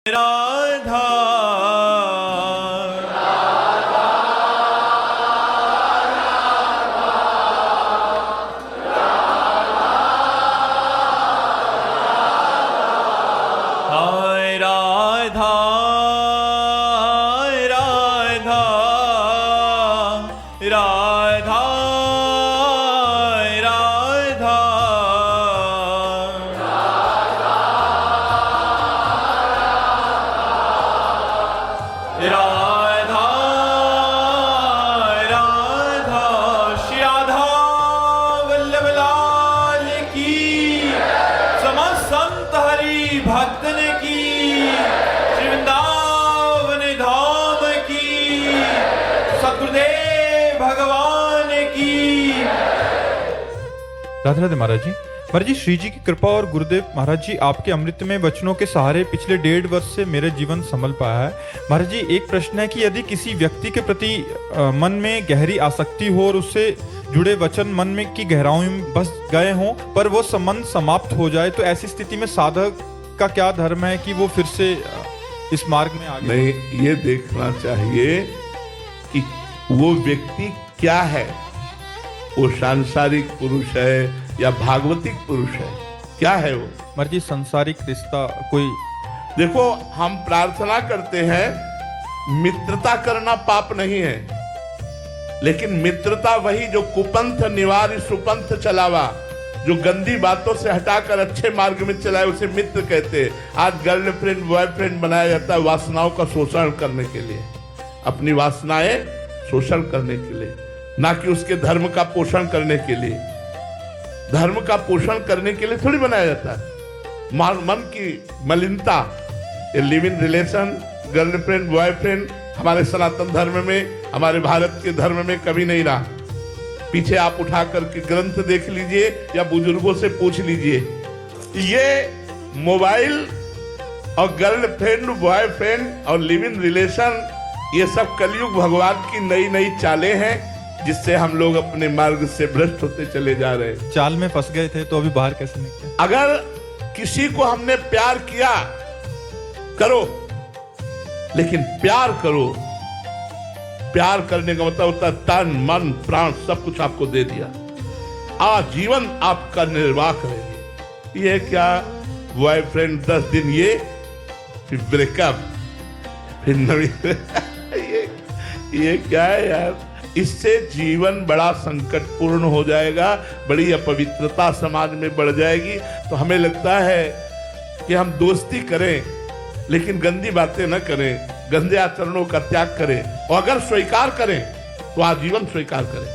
राधा हाय राधा राधा राधा राधा राधा राधा श्री राधा वल्लभ लाल की समस्त संत हरि भक्तन की श्री वृंदावन धाम की सतगुरुदेव भगवान की। राधे राधे महाराज जी। महाराज जी, श्री जी की कृपा और गुरुदेव महाराज जी आपके अमृतमय वचनों के सहारे पिछले 1.5 वर्ष से मेरा जीवन संभल पाया है। महाराज जी, एक प्रश्न है कि यदि किसी व्यक्ति के प्रति मन में गहरी आसक्ति हो और उससे जुड़े वचन मन में की गहराइयों में बस गए हों पर वो संबंध समाप्त हो जाए, तो ऐसी स्थिति में साधक का क्या धर्म है कि वो फिर से इस मार्ग में आगे? नहीं, ये देखना चाहिए कि वो व्यक्ति क्या है, वो सांसारिक पुरुष है या भागवतिक पुरुष है, क्या है वो? महाराज जी, संसारिक रिश्ता कोई? देखो, हम प्रार्थना करते हैं, मित्रता करना पाप नहीं है, लेकिन मित्रता वही जो कुपंथ निवारी सुपंथ चलावा, जो गंदी बातों से हटाकर अच्छे मार्ग में चलाए, उसे मित्र कहते हैं। आज गर्लफ्रेंड बॉयफ्रेंड बनाया जाता है वासनाओं का शोषण करने के लिए, अपनी वासनाएं शोषण करने के लिए, ना कि उसके धर्म का पोषण करने के लिए। धर्म का पोषण करने के लिए थोड़ी बनाया जाता है। मन की मलिनता, live in relation, girlfriend boyfriend हमारे सनातन धर्म में, हमारे भारत के धर्म में कभी नहीं रहा। पीछे आप उठा करके ग्रंथ देख लीजिए या बुजुर्गों से पूछ लीजिए। ये मोबाइल और गर्लफ्रेंड बॉयफ्रेंड और लिव इन रिलेशन, ये सब कलयुग भगवान की नई नई चालें हैं, जिससे हम लोग अपने मार्ग से भ्रष्ट होते चले जा रहे हैं। चाल में फंस गए थे तो अभी बाहर कैसे निकले? अगर किसी को हमने प्यार किया, करो, लेकिन प्यार करो। प्यार करने का मतलब होता है तन मन प्राण सब कुछ आपको दे दिया, आजीवन आपका निर्वाह करेंगे। ये क्या बॉयफ्रेंड 10 दिन, ये फिर ब्रेकअप, फिर नवी ये क्या है यार? इससे जीवन बड़ा संकटपूर्ण हो जाएगा, बड़ी अपवित्रता समाज में बढ़ जाएगी। तो हमें लगता है कि हम दोस्ती करें, लेकिन गंदी बातें न करें, गंदे आचरणों का त्याग करें, और अगर स्वीकार करें तो आजीवन स्वीकार करें।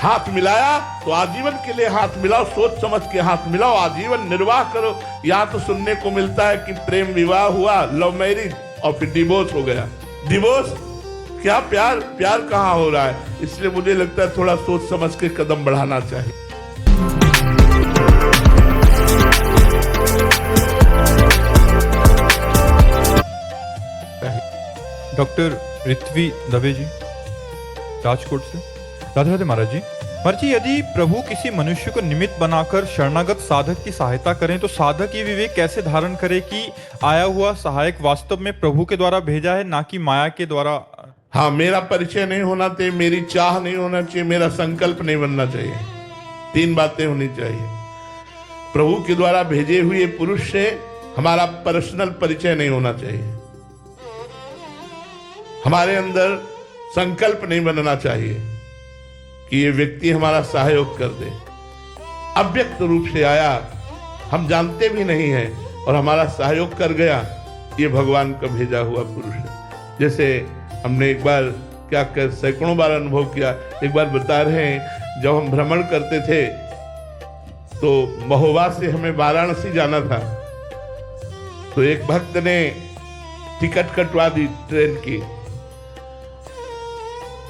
हाथ मिलाया तो आजीवन के लिए हाथ मिलाओ, सोच समझ के हाथ मिलाओ, आजीवन निर्वाह करो। यहाँ तो सुनने को मिलता है कि प्रेम विवाह हुआ, लव मैरिज, और फिर डिवोर्स हो गया। डिवोर्स क्या? प्यार प्यार कहाँ हो रहा है? इसलिए मुझे लगता है थोड़ा सोच समझ के कदम बढ़ाना चाहिए। डॉक्टर ऋत्वी दवे जी, राजकोट से। राधे राधे महाराज जी। महाराज जी, यदि प्रभु किसी मनुष्य को निमित्त बनाकर शरणागत साधक की सहायता करें तो साधक ये विवेक कैसे धारण करे कि आया हुआ सहायक वास्तव में प्रभु के द्वारा भेजा है, ना कि माया के द्वारा? हाँ, मेरा परिचय नहीं होना चाहिए, मेरी चाह नहीं होना चाहिए, मेरा संकल्प नहीं बनना चाहिए। 3 बातें होनी चाहिए। प्रभु के द्वारा भेजे हुए पुरुष से हमारा पर्सनल परिचय नहीं होना चाहिए। हमारे अंदर संकल्प नहीं बनना चाहिए कि ये व्यक्ति हमारा सहयोग कर दे। अव्यक्त रूप से आया, हम जानते भी नहीं हैं, और हमारा सहयोग कर गया, ये भगवान का भेजा हुआ पुरुष है। जैसे हमने एक बार क्या कर सैकड़ों बार अनुभव किया। एक बार बता रहे हैं, जब हम भ्रमण करते थे तो महोबा से हमें वाराणसी जाना था, तो एक भक्त ने टिकट कटवा दी ट्रेन की।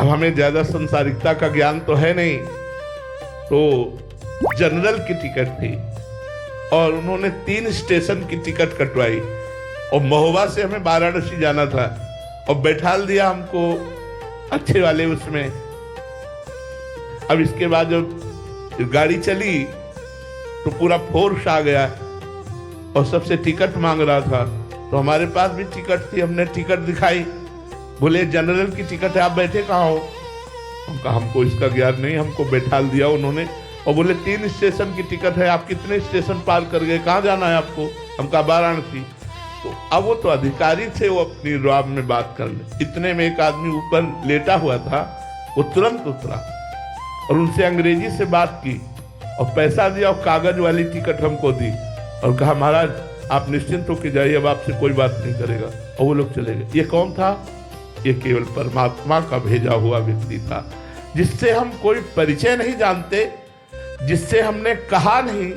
अब हमें ज्यादा संसारिकता का ज्ञान तो है नहीं, तो जनरल की टिकट थी, और उन्होंने 3 स्टेशन की टिकट कटवाई, और महोबा से हमें वाराणसी जाना था, और बैठाल दिया हमको अच्छे वाले उसमें। अब इसके बाद जब गाड़ी चली तो पूरा फोर्स आ गया और सबसे टिकट मांग रहा था। तो हमारे पास भी टिकट थी, हमने टिकट दिखाई, बोले जनरल की टिकट है, आप बैठे कहाँ हो? हम कहा हमको इसका ज्ञान नहीं, हमको बैठा दिया उन्होंने और बोले 3 स्टेशन की टिकट है, आप कितने स्टेशन पार कर गए, कहाँ जाना है आपको? हम कहा वाराणसी। तो अब वो तो अधिकारी थे, वो अपनी राब में बात कर ले। इतने में एक आदमी ऊपर लेटा हुआ था, वो तुरंत उतरा और उनसे अंग्रेजी से बात की और पैसा दिया और कागज वाली टिकट हमको दी और कहा महाराज आप निश्चिंत होकर जाइए, अब आपसे कोई बात नहीं करेगा। और वो लोग चले गए। ये कौन था? ये केवल परमात्मा का भेजा हुआ व्यक्ति था, जिससे हम कोई परिचय नहीं जानते, जिससे हमने कहा नहीं,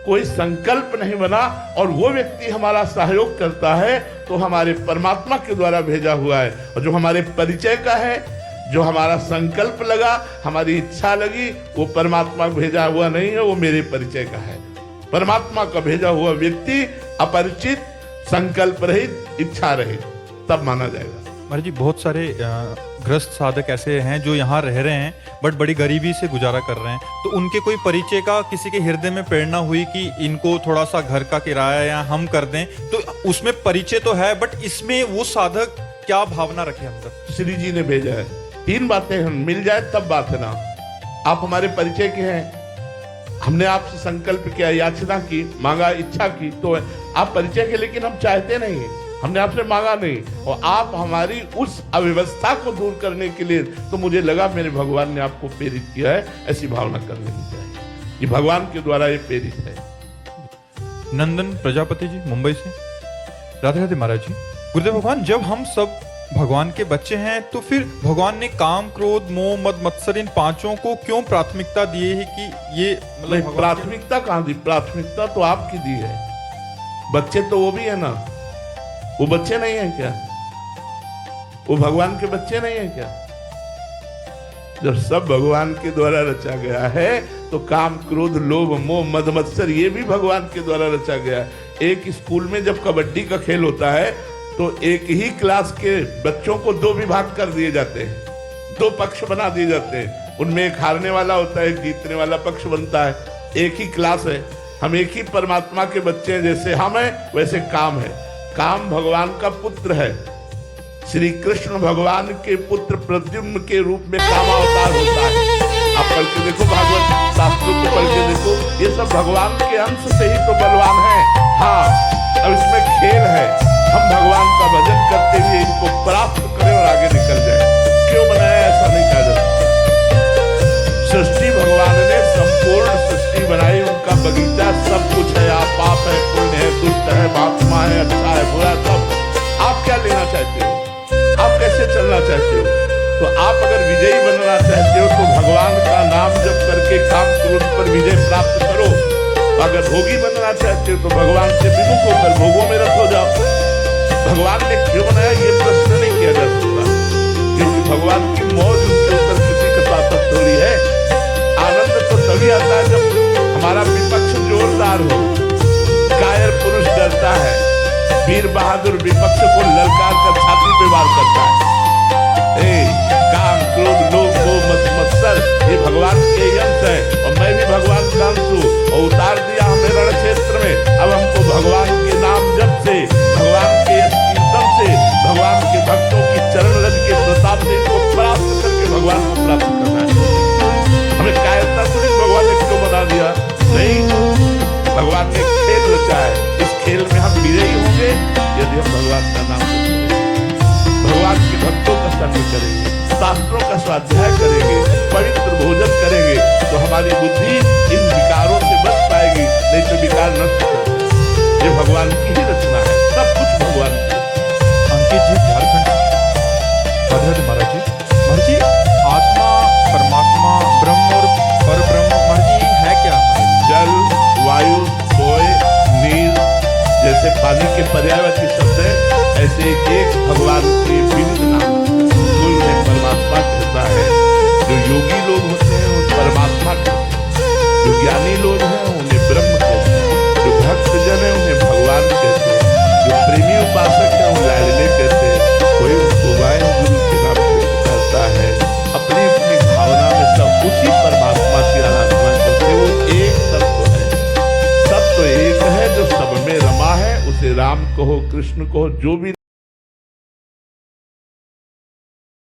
कोई संकल्प नहीं बना और वो व्यक्ति हमारा सहयोग करता है तो हमारे परमात्मा के द्वारा भेजा हुआ है। और जो हमारे परिचय का है, जो हमारा संकल्प लगा, हमारी इच्छा लगी, वो परमात्मा भेजा हुआ नहीं है, वो मेरे परिचय का है। परमात्मा का भेजा हुआ व्यक्ति अपरिचित, संकल्प रहित, इच्छा रहित, तब माना जाएगा। महाराज जी बहुत सारे ग्रस्त साधक ऐसे हैं जो यहाँ रह रहे हैं बट बड़ी गरीबी से गुजारा कर रहे हैं, तो उनके कोई परिचय का किसी के हृदय में प्रेरणा हुई कि इनको थोड़ा सा घर का किराया या हम कर दें, तो उसमें परिचय तो है बट इसमें वो साधक क्या भावना रखे अंदर? श्री जी ने भेजा है। 3 बातें हम मिल जाए तब बात है ना। आप हमारे परिचय के हैं, हमने आपसे संकल्प किया, याचना की, मांगा, इच्छा की, तो आप परिचय के, लेकिन हम चाहते नहीं, हमने आपसे मांगा नहीं और आप हमारी उस अव्यवस्था को दूर करने के लिए, तो मुझे लगा मेरे भगवान ने आपको प्रेरित किया है, ऐसी भावना कर लेनी चाहिए। ये भगवान के द्वारा ये प्रेरित है। नंदन प्रजापति जी मुंबई से। राधे राधे महाराज जी। गुरुदेव भगवान, जब हम सब भगवान के बच्चे हैं तो फिर भगवान ने काम, क्रोध, मोह, मद, मत्सर इन 5 को क्यों प्राथमिकता दी है कि ये मतलब प्राथमिकता कहाँ दी? प्राथमिकता तो आपकी दी है। बच्चे तो वो भी है ना, वो बच्चे नहीं है क्या? वो भगवान के बच्चे नहीं है क्या? जब सब भगवान के द्वारा रचा गया है तो काम, क्रोध, लोभ, मोह, मद, मत्सर ये भी भगवान के द्वारा रचा गया है। एक स्कूल में जब कबड्डी का खेल होता है तो एक ही क्लास के बच्चों को 2 विभाग कर दिए जाते हैं, 2 पक्ष बना दिए जाते हैं। उनमें एक हारने वाला होता है, एक जीतने वाला पक्ष बनता है। एक ही क्लास है, हम एक ही परमात्मा के बच्चे हैं। जैसे हम हैं वैसे काम है। काम भगवान का पुत्र है। श्री कृष्ण भगवान के पुत्र प्रद्युम्न के रूप में कामावतार होता है। आप पढ़ के देखो, भागवत शास्त्रों को पढ़ के देखो, ये सब भगवान के अंश से ही तो बलवान है। हाँ, अब इसमें खेल है, हम भगवान का भजन करते हुए इनको प्राप्त करें और आगे निकल जाए। क्यों बनाया, ऐसा नहीं कहा जा सकता। सृष्टि भगवान ने संपूर्ण सृष्टि बनाई, उनका बगीचा सब कुछ है। आप पाप है, पुण्य है, दुष्ट है, महात्मा है, अच्छा है, बुरा, सब। आप क्या लेना चाहते हो? आप कैसे चलना चाहते हो? तो आप अगर विजयी बनना चाहते हो तो भगवान का नाम जप करके काम, क्रोध पर विजय प्राप्त करो। अगर भोगी बनना चाहते हो तो भगवान से विमुख होकर भोगों में रख हो जाओ। भगवान ने क्यों बनाया, ये प्रश्न नहीं किया जा सकता, क्योंकि भगवान की मौज उनके ऊपर किसी का शासन थोड़ी है। आनंद तो तभी आता है जब हमारा विपक्ष जोरदार हो, कायर पुरुष डरता है, वीर बहादुर विपक्ष को ललकार कर छाती पे वार करता है। काम, क्रोध, लोभ, मोह, मद, मत्सर ये भगवान के अंश है और मैं भी भगवान का अंश हूँ। और उतार दिया हमें रण क्षेत्र में। अब हमको भगवान के नाम जप से, भगवान के कीर्तन से, भगवान के भक्तों की चरण रज के प्रताप से इनको प्राप्त करके भगवान को प्राप्त करना है। हमें कायरता से भगवान ने क्यों बना दिया? नहीं, भगवान ने खेल रचा है। इस खेल में हम विजयी होंगे यदि हम भगवान का नाम करेंगे, भगवान के भक्तों का संग करेंगे, शास्त्रों का स्वाध्याय करेंगे, पवित्र भोजन करेंगे, तो हमारी बुद्धि इन विकारों से बच पाएगी, नहीं तो विकार नष्ट होगा। ये भगवान की ही रचना है, सब कुछ भगवान की। अंकित जी झारखंड। महाराज जी, आत्मा, परमात्मा, ब्रह्म और परब्रह्म महाराज जी है क्या? जल, वायु, सोए, नीर जैसे पानी के पर्यायवाची शब्द है, ऐसे एक भगवान के विविध नाम। कुल में परमात्मा कहता है। जो योगी लोग होते हैं वो परमात्मा कहते हैं, जो ज्ञानी लोग हैं उन्हें ब्रह्म कहते हैं, जो भक्त जन है उन्हें भगवान कहते हैं, जो प्रेमी उपासक है उन्हें लाडले कहते हैं। कोई उनको वायु गुरु के नाम से कहता है। अपनी अपनी भावना में सब उसी परमात्मा की आराधना करते। वो एक तत्व है, तत्व एक है जो सब में रमा है, उसे राम को कहो कृष्ण कहो जो भी